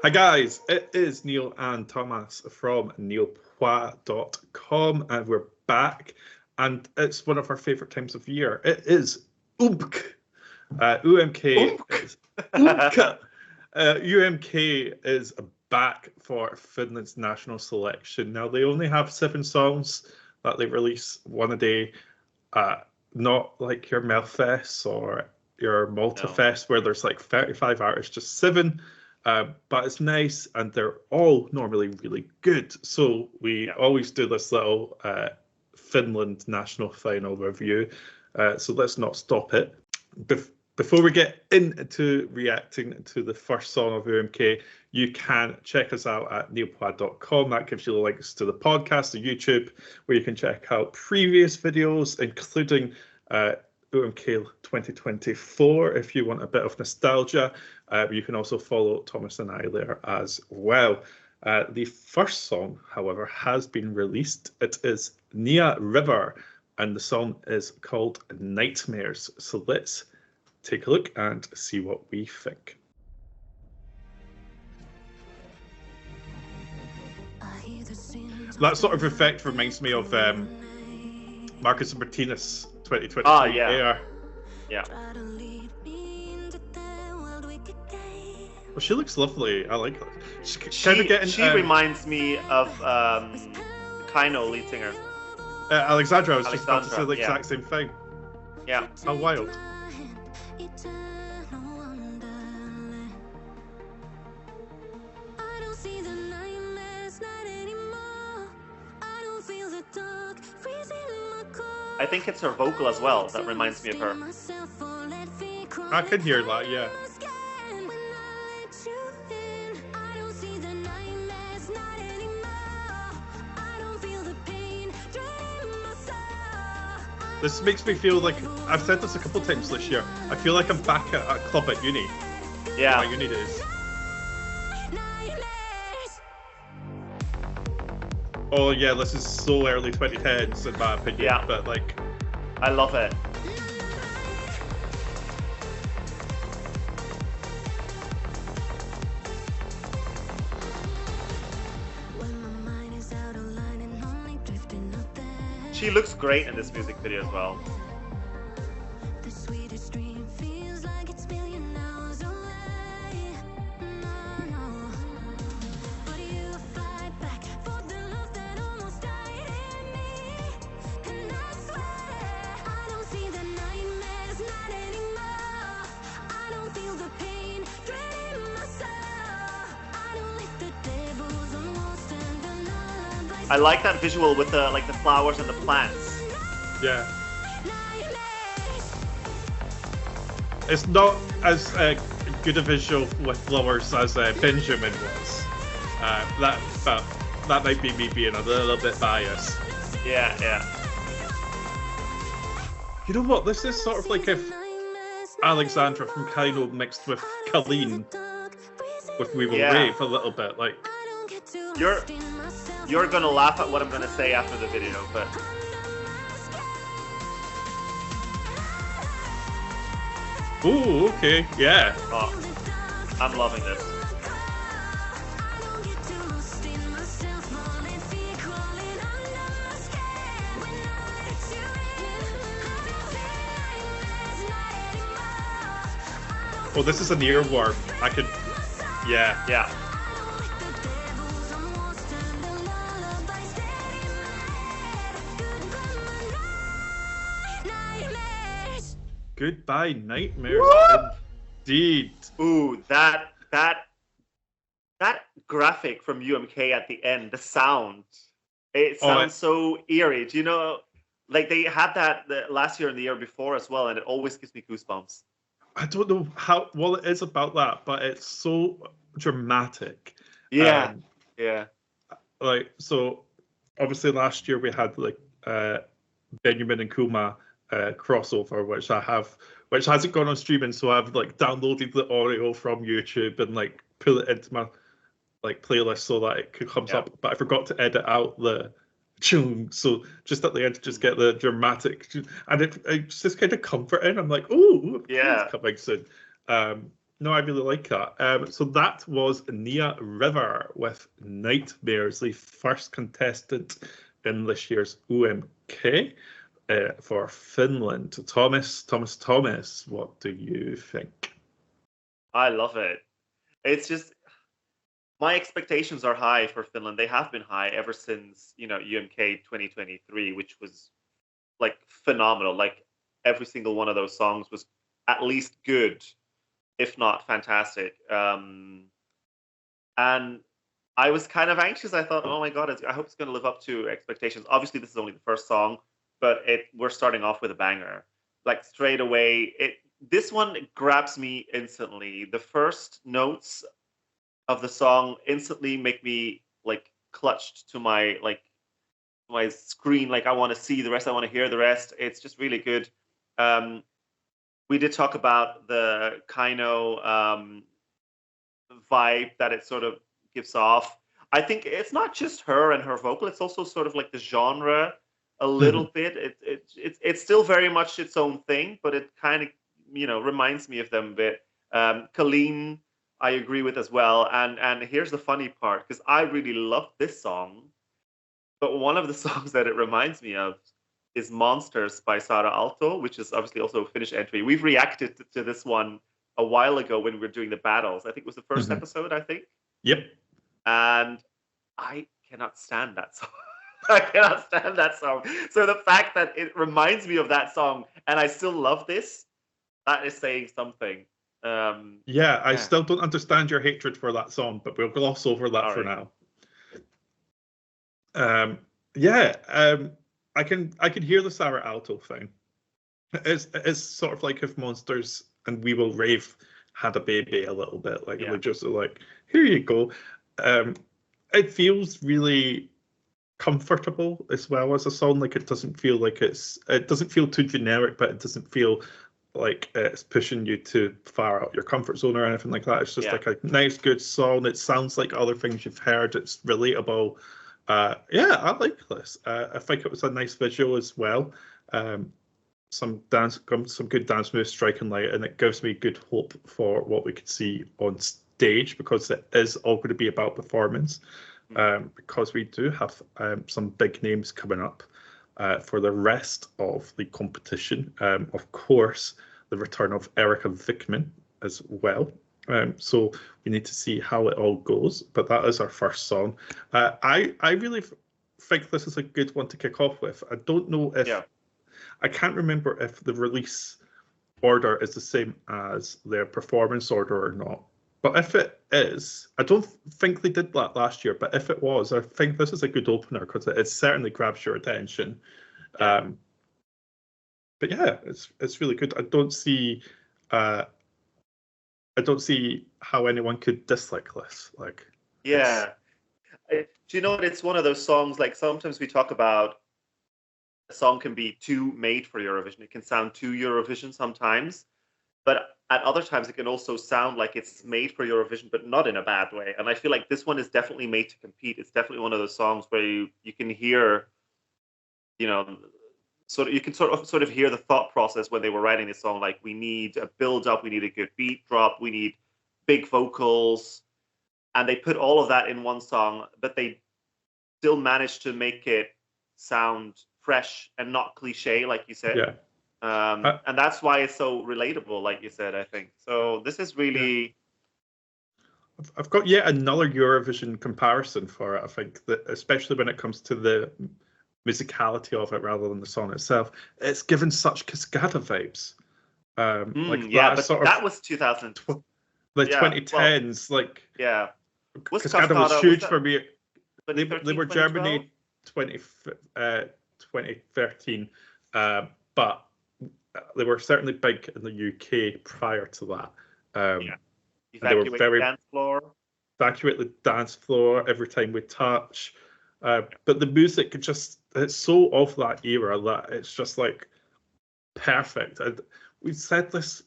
Hi guys, it is Niall and Tomas from neilpois.com and we're back and it's one of our favourite times of year. It is UMK. UMK is UMK. UMK is back for Finland's national selection. Now they only have 7 songs that they release one a day, not like your Melfest or your Malta Fest where there's like 35 artists, just 7. But it's nice, and they're all normally really good. So we always do this little Finland national final review. So let's not stop it. Before we get into reacting to the first song of UMK, you can check us out at neilpois.com. That gives you the links to the podcast, the YouTube, where you can check out previous videos, including UMK 2024 if you want a bit of nostalgia. You can also follow Thomas and I there as well. The first song, however, has been released. It is Nia River, and the song is called Nightmares. So let's take a look and see what we think. That sort of effect reminds me of Marcus and Martinez 2020. Oh, yeah. Yeah. Well, she looks lovely. I like her. She reminds me of Kaino lead singer. Alexandra, I was just about to say the exact same thing. Yeah. How wild. I think it's her vocal as well that reminds me of her. I can hear that, yeah. This makes me feel like, I've said this a couple times this year, I feel like I'm back at a club at uni. Yeah. My uni days. Oh yeah, this is so early 2010s in my opinion, yeah. But like... I love it. She looks great in this music video as well. I like that visual with the the flowers and the plants. Yeah. It's not as good a visual with flowers as Benjamin was. That might be me being a little bit biased. Yeah, yeah. You know what? This is sort of like if Alexandra from Kaino mixed with Colleen with We Will Rave a little bit. Like you're gonna laugh at what I'm gonna say after the video, but ooh, okay, yeah. Oh, I'm loving this. Oh, this is an earworm. I could, yeah. Yeah. Goodbye Nightmares, indeed. Ooh, that graphic from UMK at the end, the sound, it sounds so eerie. Do you know, like they had that last year and the year before as well, and it always gives me goosebumps. I don't know what it is about that, but it's so dramatic. Yeah, yeah. Like, so obviously last year we had like Benjamin and Kuma crossover, which hasn't gone on streaming, so I've like downloaded the audio from YouTube and like put it into my like playlist so that it comes up, but I forgot to edit out the tune, so just at the end to just get the dramatic, and it's just kind of comforting. I'm like, oh yeah, it's coming soon. No, I really like that. So that was Nia River with Nightmares, the first contestant in this year's UMK for Finland. Thomas, what do you think? I love it. It's just my expectations are high for Finland. They have been high ever since, UMK 2023, which was like phenomenal. Like every single one of those songs was at least good, if not fantastic. And I was kind of anxious. I thought, oh my God, I hope it's going to live up to expectations. Obviously, this is only the first song, but we're starting off with a banger. Like straight away, this one grabs me instantly. The first notes of the song instantly make me like clutched to my screen. Like I want to see the rest. I want to hear the rest. It's just really good. We did talk about the Kaino vibe that it sort of gives off. I think it's not just her and her vocal. It's also sort of like the genre a little bit. It's still very much its own thing, but it kind of reminds me of them a bit. Colleen, I agree with as well. And here's the funny part, because I really love this song, but one of the songs that it reminds me of is Monsters by Sara Aalto, which is obviously also a Finnish entry. We've reacted to this one a while ago when we were doing the battles. I think it was the first episode, I think. Yep. And I cannot stand that song. I cannot stand that song. So the fact that it reminds me of that song and I still love this, that is saying something. I still don't understand your hatred for that song, but we'll gloss over that for now. I can hear the Sara Aalto thing. It's sort of like if Monsters and We Will Rave had a baby a little bit. Like they're just like, here you go. It feels really comfortable as well as a song. Like it doesn't feel too generic, but it doesn't feel like it's pushing you to far out your comfort zone or anything like that. It's just like a nice, good song. It sounds like other things you've heard. It's relatable. I like this. I think it was a nice visual as well. Some good dance moves, striking light, and it gives me good hope for what we could see on stage, because it is all going to be about performance. Because we do have some big names coming up for the rest of the competition. Of course, the return of Erica Vickman as well. So we need to see how it all goes. But that is our first song. I really think this is a good one to kick off with. I don't know if I can't remember if the release order is the same as their performance order or not. But if it is, I don't think they did that last year, but if it was, I think this is a good opener because it certainly grabs your attention. But yeah, it's really good. I don't see how anyone could dislike this. Do you know what? It's one of those songs, like sometimes we talk about a song can be too made for Eurovision. It can sound too Eurovision sometimes, but at other times it can also sound like it's made for Eurovision, but not in a bad way. And I feel like this one is definitely made to compete. It's definitely one of those songs where you can hear, you can sort of hear the thought process when they were writing this song. Like, we need a build up, we need a good beat drop, we need big vocals, and they put all of that in one song, but they still managed to make it sound fresh and not cliche, like you said. Yeah. And that's why it's so relatable, like you said, I think. So this is really... I've got yet another Eurovision comparison for it, I think, that especially when it comes to the musicality of it rather than the song itself. It's given such Cascada vibes. That was 2000. The 2010s, Cascada was huge for me. They were Germany 2013, but they were certainly big in the UK prior to that. Evacuate the dance floor. Evacuate the dance floor every time we touch. But the music it's so of that era that it's just like perfect. And we said this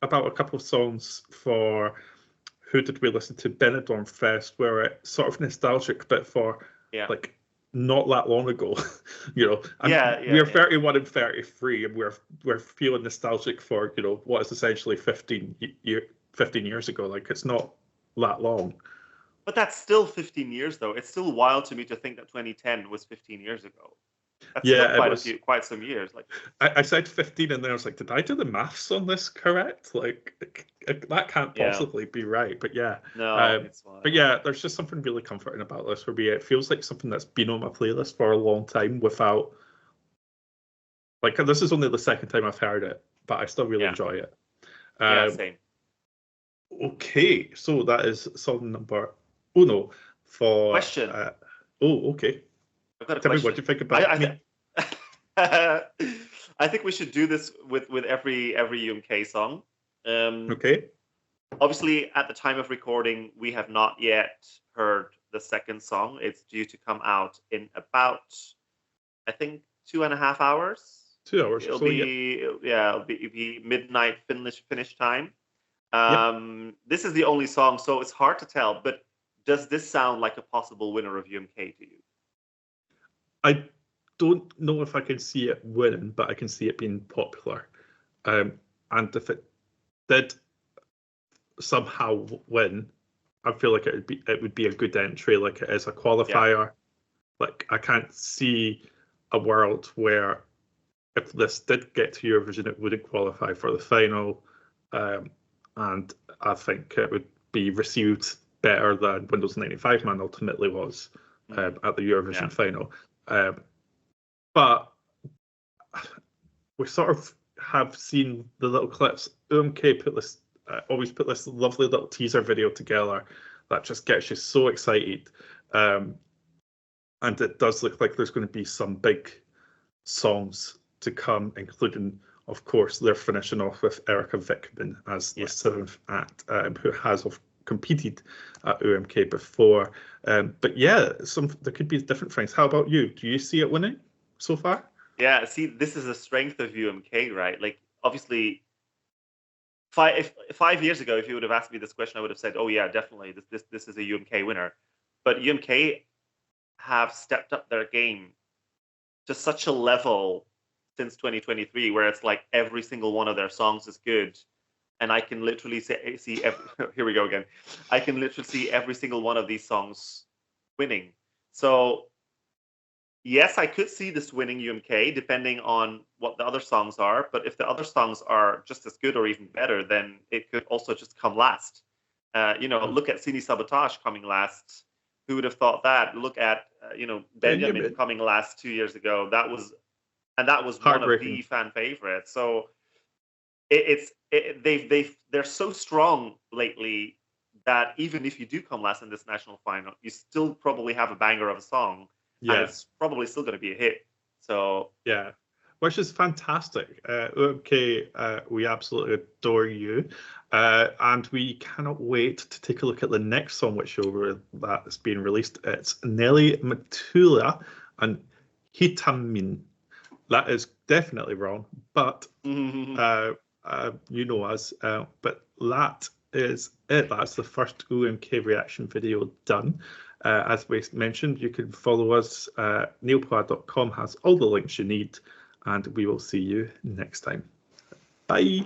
about a couple of songs for who did we listen to? Benidorm Fest, where it's sort of nostalgic, but for like not that long ago, we're 31 and 33, and we're feeling nostalgic for what is essentially 15 15 years ago. Like, it's not that long. But that's still 15 years, though. It's still wild to me to think that 2010 was 15 years ago. That's still quite some years. Like, I said 15, and then I was like, did I do the maths on this correct? Like, that can't possibly be right. But yeah, no, it's wild. But yeah, there's just something really comforting about this. For me, it feels like something that's been on my playlist for a long time without. Like, this is only the second time I've heard it, but I still really enjoy it. Same. Okay, so that is song number uno for question. Okay. I've got a Tell question. me what you think about me. I think we should do this with every UMK song. Okay. Obviously, at the time of recording, we have not yet heard the second song. It's due to come out in about, I think, 2.5 hours. 2 hours. It'll be midnight Finnish time. This is the only song, so it's hard to tell. But does this sound like a possible winner of UMK to you? I don't know if I can see it winning, but I can see it being popular. And if it did somehow win, I feel like it would be a good entry. Like, it is a qualifier. Like, I can't see a world where if this did get to Eurovision, it wouldn't qualify for the final. And I think it would be received better than Windows 95 Man ultimately was at the Eurovision final. But we sort of have seen the little clips. UMK always put this lovely little teaser video together that just gets you so excited. And it does look like there's going to be some big songs to come, including, of course, they're finishing off with Erika Vikman as the 7th act, who has competed at UMK before. But yeah, there could be different things. How about you? Do you see it winning so far? Yeah, see, this is the strength of UMK, right? Like, obviously, 5 years ago, if you would have asked me this question, I would have said, oh yeah, definitely, this is a UMK winner. But UMK have stepped up their game to such a level since 2023, where it's like every single one of their songs is good. And I can literally see here we go again. I can literally see every single one of these songs winning. So yes, I could see this winning UMK depending on what the other songs are. But if the other songs are just as good or even better, then it could also just come last. Look at Sini Sabotage coming last. Who would have thought that? Look at Benjamin coming last 2 years ago. That was one of the fan favorites. So they're so strong lately that even if you do come last in this national final, you still probably have a banger of a song, and it's probably still going to be a hit. So yeah, which is fantastic. UMK, we absolutely adore you, and we cannot wait to take a look at the next song that's being released. It's Nelly Matula and Hitamin. That is definitely wrong, but you know us. But that is it. That's the first UMK reaction video done. As we mentioned, you can follow us. Neilpod.com has all the links you need, and we will see you next time. Bye.